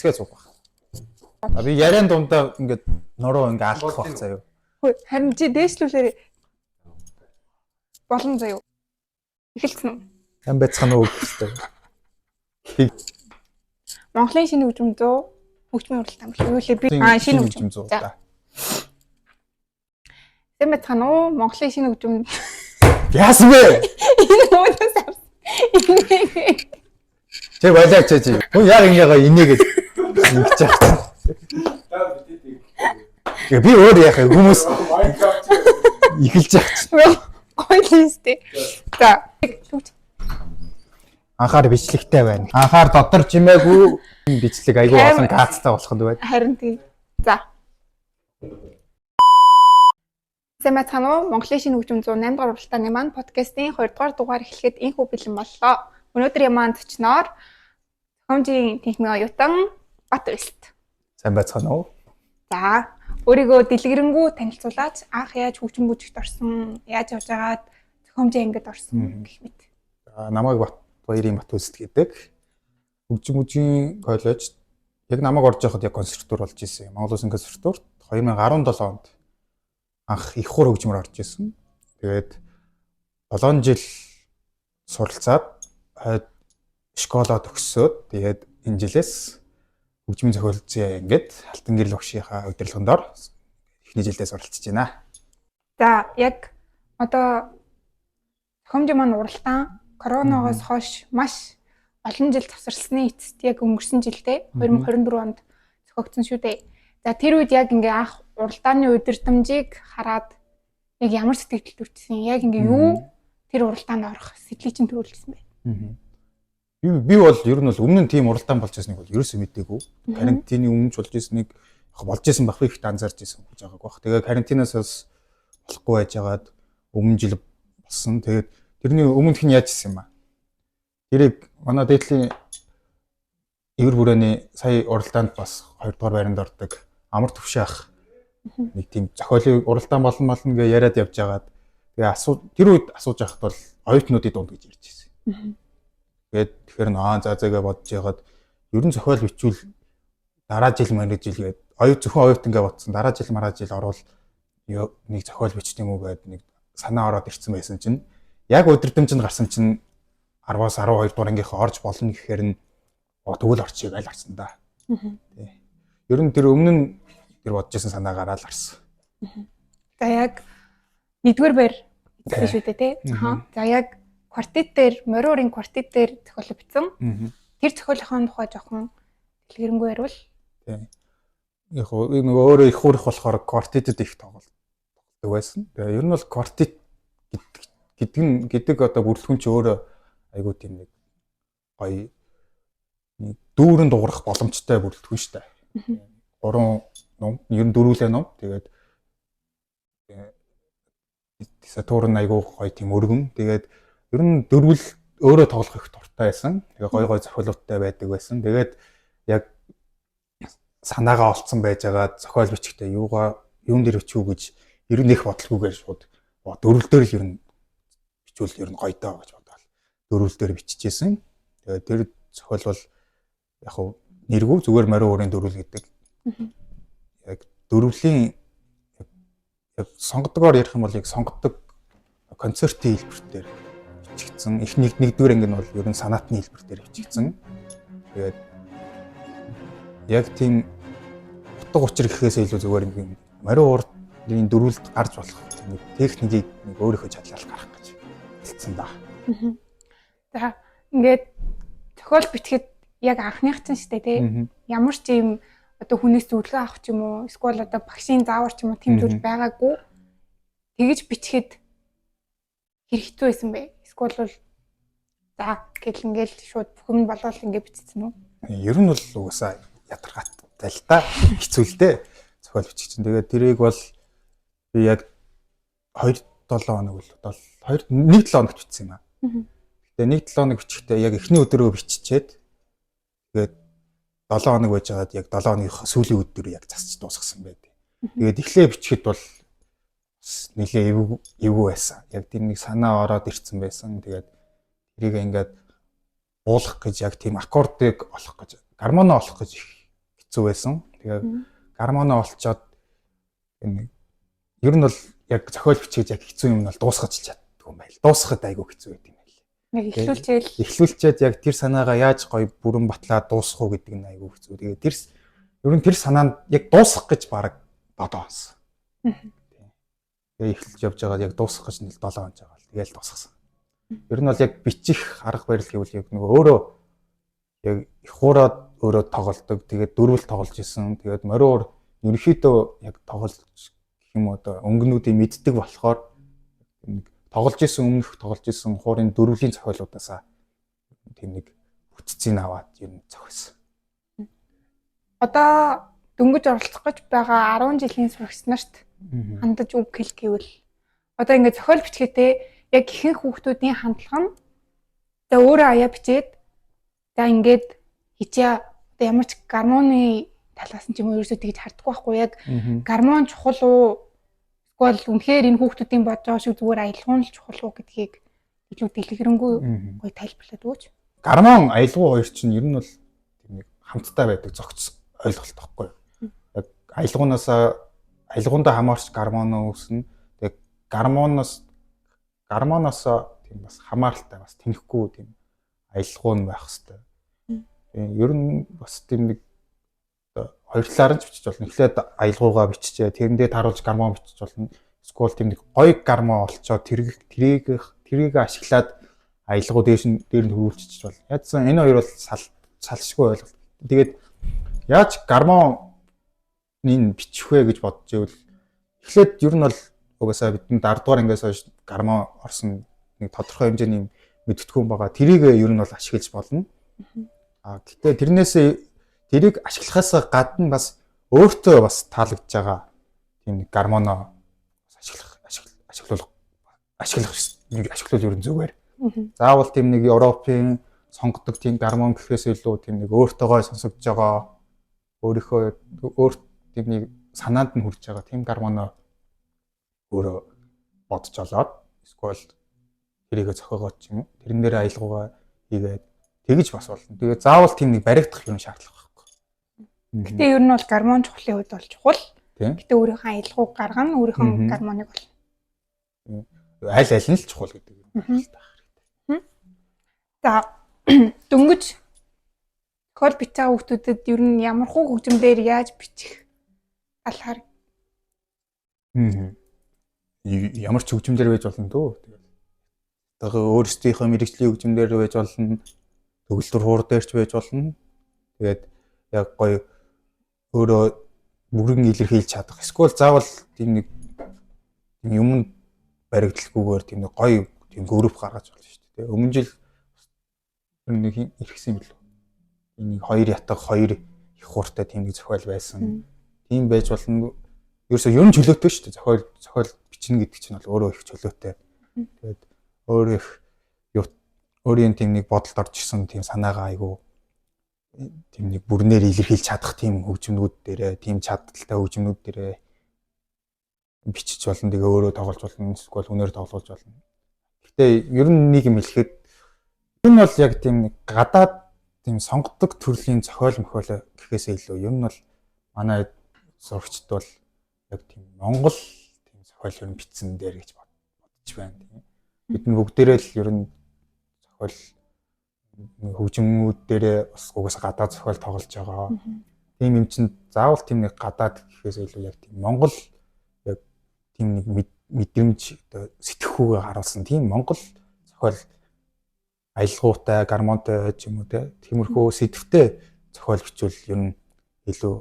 бицгээ цуг баг. А би яриан дундаа ингээд нороо ингээд алдах байх заяа. Хөөе харин чи дээшлүүлээрээ болон заяа. Эхэлсэн үү? Хан байцгаана уу гэхтэй. Монголын шинэ хөгжим 100 хөгжмийн уралдаан юм шиг юу лээ би шинэ хөгжим 100 да. Сайн байцгаана уу? Монголын шинэ хөгжим Яасан бэ? энэ өөдөөс авсан. Чи байлаач чи. Хүн яг ингээгоо инээгээд ингэж яах. Би өөр яах вэ? Хүмүүс эхэлж яах. Гоё листэ. За. Анхаар бичлэгтэй байна. Анхаар дотор чимээгүй бичлэг айгүй олон гаацтай болох нь байна. Харин тийм. За. Сайн байцгаана уу? Монголын шинэ хөгжим 108 дугаар уралдааны маань подкастын 2 дугаар дугаар эхлэхэд инхүү бэлэн боллоо. Өнөөдөр ямаанд очноор зохиомжийн техникийн оюутан Бат Үлст. Сайн байцгаана уу? За, өөрийгөө дэлгэрэнгүй танилцуулаач. Анх яаж хөгжим бүжигт орсон, яаж явж байгаад зохиомжийн ангид орсон гэх мэт. Намайг Баярын Бат Үлст гэдэг. Хөгжим бүжгийн коллеж яг намайг орж яхад яг консерватор болж исэн. Монгол Улсын консерваторт 2017 онд анх их хур хөгжмөр орж исэн. Тэгээд 7 жил суралцаад школоо төгсөөд тэгээд энэ жилээс хөгжмийн зохиолчийн ангид Алтан гэрэл багшийнхаа удирдлагын эхний жилдээс оролцож байна. За, яг одоо зохиомжийн маань уралдаан коронавигоос хойш маш олон жил завсарласны эцэст яг өнгөрсөн жилдээ 2024 онд зохиогдсон шүү дээ. За, тэр үед яг ингээ анх уралдааны удирдамжийг хараад яг ямар сэтгэл төрчихсөн, яг ингээ юу тэр уралдаанд орох сэтгэлийг чинь төрүүлсэн бэ? Би бол ер нь бол өмнө нь тийм уралдаан болж байсныг бол ерөөсөө мэдээгүй. Карантины өмнө болж байсныг болж байсан байх ихтэй анзаарч байсан гэж байгааг баг. Тэгээ карантинаас бас болохгүй байжгаад өмнө жил болсон. Тэгээд тэрний өмнөх нь яаж исэн юм аа? Тэрийг манай дээдлийн эвэр бүрээний сая уралдаанд бас 2 дугаар байранд ордог амар төвшөө ах нэг тийм зохиолын уралдаан болно гэж яриад явж байгаад тэгээ тэр үед асууж байхад бол оюутнуудын дунд гэж ярьж байсан. Тэгээд тэгэхээр заагаа бодож ягаад ер нь зохиол бичвэл дараа жил мөрөж жил гээд зөвхөн оюут ингээ бодсон дараа жил мараа жил орвол нэг зохиол бичт юм уу гээд нэг санаа ороод ирсэн байсан чинь яг удирдамжинд гарсан чинь 10-аас 12 дугаар ангийнхаа орж болно гэхээр нь тэгвэл орчих гээл харсан да. Тий. Ер нь тэр өмнө нь тэр бодож байсан санаа гараад харсан. За яг нэгдүгээр байр гэсэн шүү дээ тий. За яг квартет дээр, мориорын квартет дээр зохиол бичсэн. Тэр зохиолынхаа тухай жоохон дэлгэрэнгүй ярил. Тийм. Яг нөгөө өөрөө их хурх болохоор квартетэд их тоглолдог байсан. Тэгээ ер нь бол квартет гэдэг одоо бүрэлдэхүүн чи өөрөө айгуу тийм нэг гоё нэг дүүрэн дуурах боломжтой бүрэлдэхүүн шүү дээ. 3 ном, ер нь дөрвөлээ ном. Тэгээд Сатурн айгуу гоё тийм өргөн. Тэгээд ер нь дөрвөл өөрөө тоглох их дуртай байсан. Тэгээ гой зохиолуудтай байдаг байсан. Тэгээд яг санаагаа олцсон байжгаад зохиол бичгтээ юун дээр өчүү гэж ер нь их бодлогоогоор шууд дөрвөл дээр л ер нь бичвэл ер нь гоё доо гэж бодоод дөрвөл дээр биччихсэн. Тэгээд тэр зохиол бол яг хуу нэргүй зүгээр морио өрийн дөрвөл гэдэг. Яг дөрвөлийн яг сонгодгоор ярих юм бол яг сонгодог концертын хэлбэртээр бичигдсэн. Их нэгдүгээр анги нь бол ер нь санаатны хэлбэртээр бичигдсэн. Тэгээд яг тийм утга учир гэхээс илүү зүгээр нэг морио урдын дөрвөлд гарч болох нэг техникийг нэг өөрийнхөө чадлаар гаргах гэж хэлсэн ба. За ингээд зохиол бичгээд яг анхных чинь шүү дээ тий. Ямар ч юм одоо хүнээс зөвлөгөө авах ч юм уу, эсвэл одоо багшийн заавар ч юм уу тийм зүйл байгаагүй. Тэгэж бичгээд хэрэгтэй байсан бэ? Эсвэл бол за гэл ингээл шууд бүхэн болол ингээ бичсэн үү? Ер нь бол угаасаа ядаргаатай л та хэцүүлтэй зохиол бичих чинь. Тэгээд тэрийг бол би яг 2-7 хоног бол 1-7 хоногт бичсэн юм аа. Тэгээд 1-7 хоног бичихтэй яг эхний өдрөө биччихээд тэгээд 7 хоног байжгаад яг 7 хоногийнхаа сүүлийн өдөр яг засч дуусгасан байдаг. Тэгээд эхлээ бичихэд бол нэлээ эвгүй байсан. Яг тэр нэг санаа ороод ирсэн байсан. Тэгээд тэрийг ингээд буулгах гэж яг тийм аккордыг олох гэж, гармоно олох гэж их хэцүү байсан. Тэгээ гармоно олцоод энэ ер нь бол яг зохиол бичиж яг хэцүү юм нь бол дуусгаж чаддаг юм байл. Дуусгахад айгүй хэцүү байт юм байл. Яг Эхлүүлчихэд яг тэр санаагаа яаж гоё бүрэн батлаад дуусгах уу гэдэг нь айгүй хэцүү. Тэгээ ер нь тэр санаанд яг дуусгах гэж баг 7 хонос. Тэгээ эхэлж явж байгаа яг дуусгах гэж 7 хонож байгаа. Тэгээл дуусгасан. Ер нь бол яг бичих арга барил гэвэл яг нөгөө өөрөө яг их хураад өөрөө тоглолдог. Тэгээд дөрвөл тоглож исэн. Тэгээд мориор ерөнхийдөө яг тоглож гэх юм уу одоо өнгөнүүдийг мэддэг болохоор тоглож исэн өмнөх тоглож исэн хуурын дөрвөлийн зохиолуудаасаа тийм нэг бүтцийг аваад ер нь зохиосон. Одоо дөнгөж оролцох гэж байгаа 10 жилийн сурагч нарт хандаж үг хэл гэвэл одоо ингээд зохиол бичгээтэй яг ихэнх хүүхдүүдийн хандлага нь за өөрөө аяа бичээд за ингээд хичээ одоо ямар ч гармоны талаас нь ч юм уу ерөөсөө тэгж харддаг байхгүй яг гармон чухал уу эсвэл үнэхээр энэ хүүхдүүдийн бодож байгаа шиг зүгээр аялгуун л чухал уу гэдгийг илүү дэлгэрэнгүй гоё тайлбарлаад өгөөч. Гармон аялгуу хоёр чинь ер нь бол тийм нэг хамтдаа байдаг зохицсон ойлголт байхгүй юу? Яг аялгуундаа хамаарч гармоно үүснэ. Тэгээ гармоноос тийм бас хамааралтай бас тэнхгүй тийм аялгуу нь байх хэвээр. Ер нь бас тийм нэг хоёр талаар нь бичиж болно. Эхлээд аялгуугаа биччихээ, тэрэндээ тааруулж гармон бичиж болно. Эсвэл тийм нэг гоё гармон олцоод тэрийг ашиглаад аялгуу дээр нь хөрвүүлчих болно. Яадсан энэ хоёр бол салшгүй ойлголт. Тэгээд яаж гармон ний бичих вэ гэж бодож ивэл эхлээд ер нь бол угаасаа бидэнд 10 дугаар ангиас хойш гармон орсон нэг тодорхой хэмжээний мэддэхүүн байгаа. Тэрийг ер нь бол ашиглаж болно. Гэтэ тэрийг ашиглахаас гадна бас өөртөө бас таалагдж байгаа тийм нэг гармоно ашиглах ер нь зүгээр. Заавал тийм нэг Европын сонгодог тийм гармон гэхээс илүү тийм нэг өөртөөгөө сонсогдож байгаа өөрийнхөө тийм нэг санаанд нь хүрж байгаа тийм гармоно өөрөө бодож олоод эсвэл тэрийгэ зохиогоод ч юм уу тэрэн дээр аялгаугаа хийгээд тэгж бас болно. Тэгээ заавал тийм нэг баригдах юм шаардлага байхгүй. Гэтэ ер нь бол гармон чухлын үед бол чухал. Гэтэ өөрийнхөө аялгауг гаргана, өөрийнхөө гармоныг бол аль нь л чухал гэдэг юм байна. За дөнгөж зохиол бичээ хүүхдүүдэд ер нь ямар хөгжмөөр яаж бичих алхаар ямар ч хөгжмөөр байж болно дөө. Тэгээ өөрсдийнхөө мэрэгжлийн хөгжмөөр байж болно. Төгөлдөр хуур дээрч байж болно. Тэгээд яг гоё өөрөө бүрэн илэрхийлж чадах. Эсвэл заавал тийм нэг юм баригдалгүйгээр тийм нэг гоё тийм групп гаргаж болно шүү дээ. Өмнө жил нэг ирсэн юм лөө. Энэ хоёр ятаг хоёр их хууртай тийм нэг зохиол байсан. Тийм байж болно. Ерөөсөө ер нь чөлөөтэй шүү дээ. Зохиол бичнэ гэдэг чинь бол өөрөө их чөлөөтэй. Тэгээд өөрөө их өөрийн тийм нэг бодолд орж ирсэн тийм санаагаа айгу тийм нэг бүрнээр илэрхийлж чадах тийм хөгжмнүүд дээрээ тийм чадaltaй хөгжмнүүд дээрээ бичиж болно. Тэгээ өөрөө тоглож болно. Эсвэл хүнээр тоглуулж болно. Гэхдээ ер нь нэг юм хэлэхэд ер нь бол яг тийм нэг гадаад тийм сонгодог төрлийн зохиол мөхөөлө гэхээсээ илүү ер нь бол манай сурагчд бол яг тийм Монгол тийм зохиол ер нь бичсэн дээр гэж бодож байна. Бид нь бүгдээрээ л ер нь зохиол хөгжмүүд дээрээ бас угаасаа гадаад зохиол тоглож байгаа. Тийм юм чинь заавал тийм нэг гадаад гэхээс илүү яг тийм Монгол яг тийм нэг мэдрэмж одоо сэтгхүүгээ харуулсан тийм Монгол зохиол аялгаутай, гармонтой ч юм уу тиймэрхүү сэтвтэй зохиол бичвэл ер нь илүү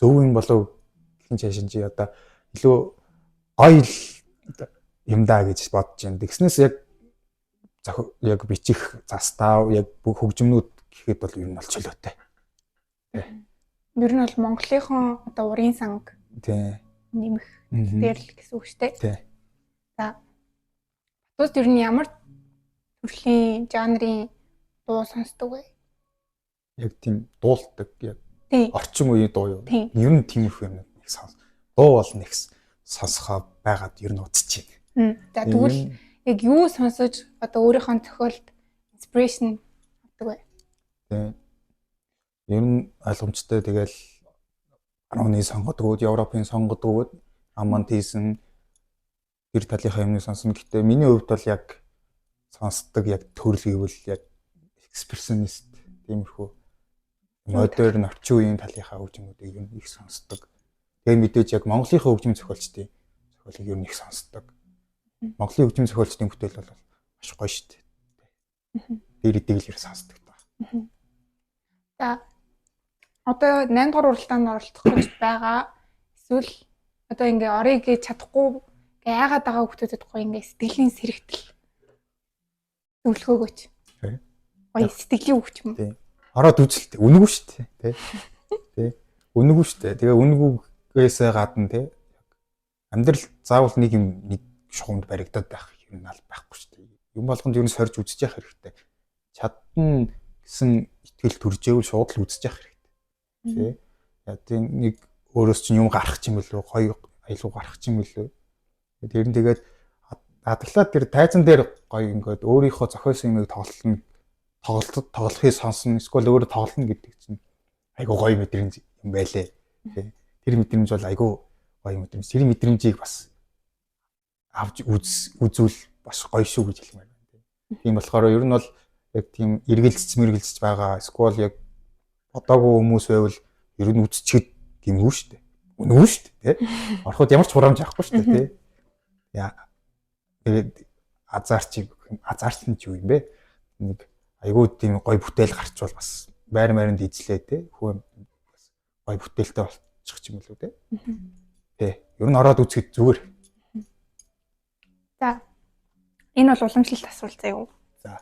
зөв юм болов гэхин чашин чи одоо илүү гоё юм даа гэж бодож байна. Тэгснээс яг бичих застав яг бүх хөгжмнүүд гэхэд бол ер нь бол чөлөөтэй. Ер нь бол Монголынхон одоо урын санг нэмэх дээр л гэсэн үг шүү дээ. За Батбус ер нь ямар төрлийн жанрын дуу сонсдог вэ? Яг тийм дуулдаг яг орчин үеийн дуу юу? Ер нь тиймэрхүү юм нэг сонс. Дуу бол нэг сонсохоо байгаад ер нь үзчих. За тэгвэл яг юу сонсож одоо өөрийнхөө зохиолд inspiration авдаг вэ? Ер нь ойлгомжтой тэгэл 10-ны сонгодгууд, Европын сонгодгууд аманд хийсэн тэр талынхаа юмыг сонсно. Гэтэ миний хувьд бол яг сонсдог яг төрөл гэвэл яг экспрессионист тиймэрхүү модерн орчин үеийн талынхаа хөгжмүүдийг ер нь их сонсдог. Тэгээ мэдээж яг Монголынхаа хөгжмийн зохиолчдын зохиолыг ер нь их сонсдог. Монголын хөгжмийн зохиолчдын бүтээл бол маш гоё шүү дээ. Тэр эдийг л ер сонсдог та. За одоо 8 дугаар уралдаанд оролцох гэж байгаа. Эсвэл одоо ингээ орыг гэж чадахгүй яагаад байгаа хүмүүсэд гоё ингээ сэтгэлийн сэрэгтэл зөвлөгөөгөөч. Гоё сэтгэлийн өгч юм. Тийм. Ороод үзэлтэй. Үнэгүй шүү дээ. Тэ. Үнэгүй шүү дээ. Тэгээ үнэгүйгээсээ гадна те амьдрал заавал нэг шугамд баригдаад байх юм аль байхгүй шүү дээ. Юм болгонд юу н сорж үзэж явах хэрэгтэй. Чадна гэсэн итгэл төржээвэл шууд л үзэж явах хэрэгтэй. Тэ. Яа тийм нэг өөрөөс чинь юм гарах ч юм бөлөө, гоё аялал гарах ч юм бөлөө. Тэр нь тэгээд адаглаад тэр тайзан дээр гоё ингээд өөрийнхөө зохиосон юмыг тоглохыг сонсно, эсвэл өөрөө тоглоно гэдэг чинь айгуу гоё мэдрэмж юм байлээ. Тэр мэдрэмж бол айгуу гоё мэдрэмж. Тэр мэдрэмжийг бас авч үзүүл бас гоё шүү гэж хэлмээр байна. Тийм болохоор ер нь бол яг тийм эргэлзэж байгаа, эсвэл яг одоогүй хүмүүс байвал ер нь үзчихэд гимгүй шүү дээ. Үнэгүй шүү дээ. Ороход ямар ч хурамж авахгүй шүү дээ. Яа. Тэгээд азарсан ч юу юм бэ? Нэг айгүй тийм гоё бүтээл гарчвал бас байр дийцлээ те. Хөө бас гоё бүтээлтэй болчих ч юм уу те. Тэ. Ер нь ороод үзэхэд зүгээр. За. Энэ бол уламжлалт асуулт заяа. За.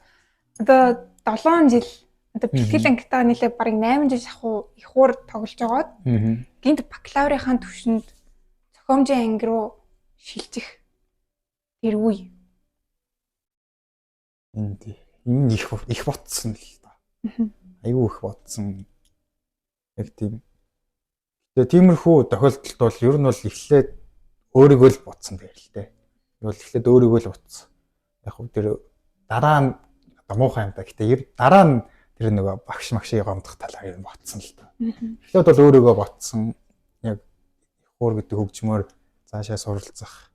Одоо 7 жил одоо бэлтгэл ангитаа нийлээ бараг 8 жил шахуу их хуур тоглож байгаад гинт бакалаврынхаа түвшинд зохиомжийн анги руу шилжих тэр үе. Энэ их ботсон л да. Айгүй их ботсон. Яг тийм. Тэгээ тиймэрхүү тохиолдолд бол ер нь бол эхлээд өөрийгөө л ботсон байр л дээ. Бол эхлээд өөрийгөө л ботсон. Яг хөө тэр дараа нь муухай юм да. Гэтэ дараа нь тэр нөгөө багш магшийг гомдох талаар юм ботсон л да. Эхлээд бол өөрийгөө ботсон. Яг их хуур гэдэг хөгжмөөр цаашаа суралцах.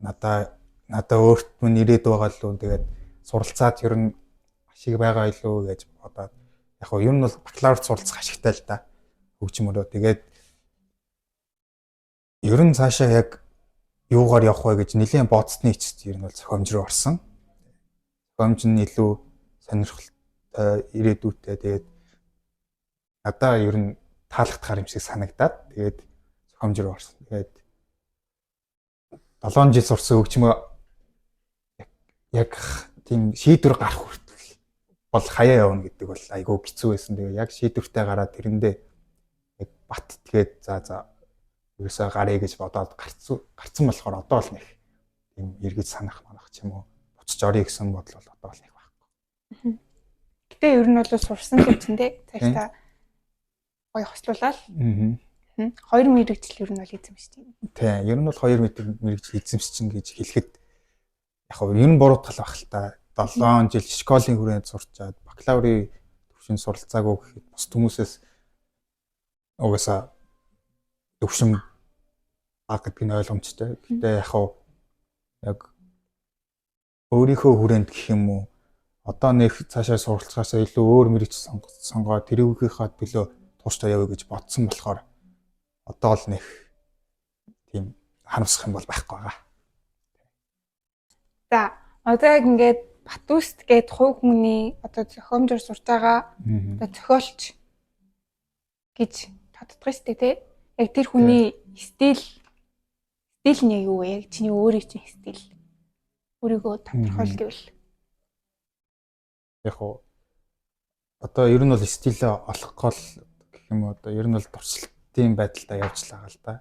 Надаа өөрт мөн ирээд байгаа л үү. Тэгээд суралцаад ер нь ашиг байгаа илүү гэж бодоод яг хөө ер нь бол бакалаврт суралцах ашигтай л да. Хөгжмөрөө. Тэгээд ер нь цаашаа яг юугаар явах вэ гэж нэлээд бодсны эцэст ер нь бол зохиомж руу орсон. Зохиомж нь илүү сонирхолтой ирээдүйтэй. Тэгээд надаа ер нь таалагдахаар юм шиг санагдаад тэгээд зохиомж руу орсон. Тэгээд 7 жил сурсан хөгжмөө яг тийм шийдвэр гарах хүртэл бол хаяа явна гэдэг бол айгүй хэцүү байсан. Тэгээ яг шийдвэртэй гараад тэрэндээ яг бат тэгээд за ерөөсөө гарыг гэж бодоод гарцсан болохоор одоо л нэг тийм эргэж санах ч юм уу буцаж орё гэсэн бодол бол одоо л нэг байхгүй. Гэтэ ер нь бол сурсан л чинь те цаашдаа гоё хослуулаад 2 мэрэгжил ер нь бол эзэмшиж байна. Тий, ер нь бол 2 мэрэгжил эзэмшчин гэж хэлэхэд яг нь ер нь буруу тал байх л та. 7 жил школийн хүрээнд сурчаад бакалаврын төвшин суралцаагүй гэхэд бус хүмүүсээс угаасаа төвшин баг гэдэг нь ойлгомжтой. Гэтэ яг өөрийнхөө хүрээнд гэх юм уу одоо нэг цаашаа суралцахаасаа илүү өөр мэрэгжил сонгоо тэрүүгийнхаа төлөө тууштай явъя гэж бодсон болохоор одоо л нэг тийм харамсах юм бол байхгүй байгаа. За, одоо яг ингээд Батүст гээд хувь хүний одоо зохиомжоор сурж байгаа одоо зохиолч гэж тодтох шүү дээ тий. Яг тэр хүний стил нь юу вэ? Яг чиний өөрийн чинь стил. Өөрийгөө тодорхойл гэвэл. Яг одоо ер нь бол стилээ олох гол гэх юм одоо ер нь бол туршилтын байдалтай явж байгаа л да.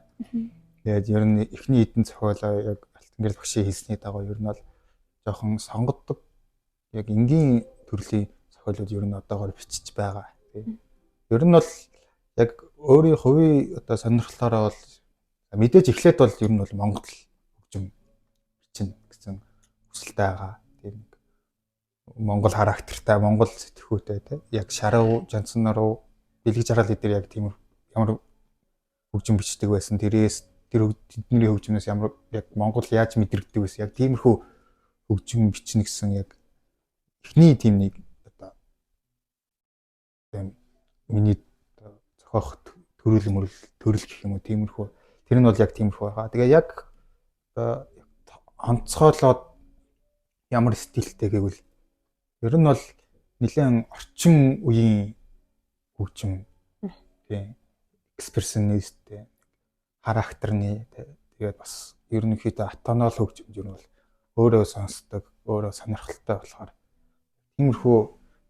Тэгээд ер нь эхний эдэн зохиолоо яг Алтангэрэл багшийн хэлсний дагуу ер нь бол жоохон сонгодог яг энгийн төрлийн зохиолууд ер нь одоогоор бичиж байгаа. Ер нь бол яг өөрийн хувийн одоо сонирхлоороо бол мэдээж эхлээд бол ер нь бол Монгол хөгжим бичнэ гэсэн хүсэлтэй байгаа. Тийм Монгол характертай, Монгол сэтгүүтэй те яг Шарав, Жанссан руу бэлэг жаргал эдгээр яг тийм ямар хөгжим бичдэг байсан. Тэрээс тэдний хөгжмөөс ямар яг Монгол яаж мэдрэгдэг байсан. Яг тиймэрхүү хөгжим бичнэ гэсэн яг эхний тийм нэг одоо тийм миний зохиох төрөл гэх юм уу тиймэрхүү. Тэр нь бол яг тиймэрхүү байгаа. Тэгээ яг онцгойлоод ямар стилтэй гэвэл ер нь бол нэлээд орчин үеийн хөгжим тийм экспрессионисттэй характерны тэгээд бас ерөнхийдөө атонол хөгжимд ер нь бол өөрөө сонсдог, өөрөө сонирхолтой болохоор тиймэрхүү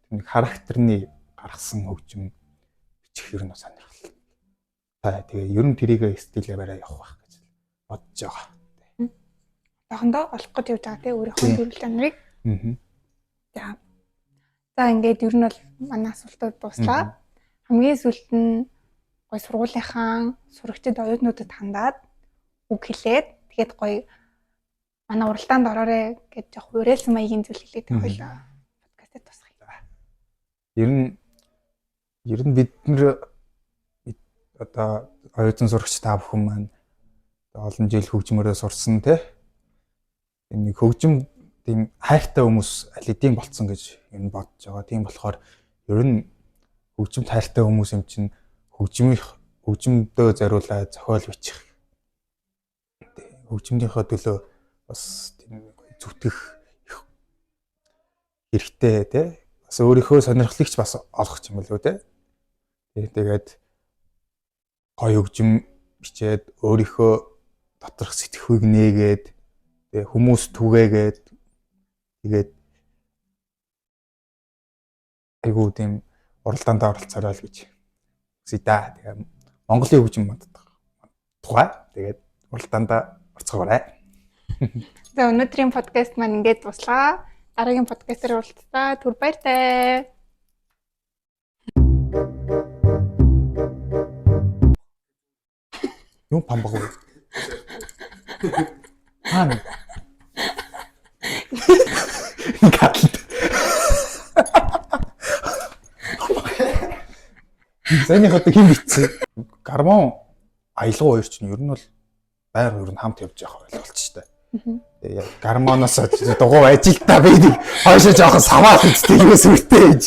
тийм характерны гаргасан хөгжим бичих ер нь сонирхолтой. Тэгээ ер нь тэрийг стилээр барай явах байх гэж бодож байгаа. Одоохондоо олох гэж явж байгаа тийм өөрийнхөө төрөл чанарыг. За ингээд ер нь бол манай асуултууд дуслаа. Хамгийн сүүлд нь гой сургуулийнхаа сурагчид оюутнуудад хандаад үг хэлээд тэгээд гой манай уралдаанд ороорой гэж жоох уриалсан маягийн зүйл хэлээд хоёлаа подкастад тусгая. Ер нь бид одоо оюутан сурагч та бүхэн маань олон жил хөгжмөрөө сурсан те. Нэг хөгжим тийм хайртай хүмүүс аль эдийн болцсон гэж энэ бодож байгаа. Тийм болохоор ер нь хөгжимд хайртай хүмүүс юм чинь хөгжмөдөө зориулаад зохиол бичих. Хөгжмийнхөө төлөө бас тийм зүтгэх хэрэгтэй тий. Бас өөрийнхөө сонирхлыг ч бас олох юм болов тий. Тэгээд гоё хөгжим бичээд өөрийнхөө доторх сэтгэхүйг нээгээд хүмүүс түгээгээд тэгээд айгуу тийм уралдаанд оролцоорой л гэж үзье. Тэгээ Монголын хөгжим тухай тэгээд уралдаанд орцгоорой. За өнөөдрийн подкаст маань ингээд дуслаа. Дараагийн подкастаар уулзлаа. Түр баяртай. Юу памбаг вэ? Хан. Зэний хот хин битсэн. Гармон аялгаа хоёр чинь ер нь бол байр ер нь хамт явж байгаа ойлголцтой. Тэгээ яг гармоноос дугуй ажилтаа би хойшоо жоохон саваад үзтээ юу сүртэй ээж.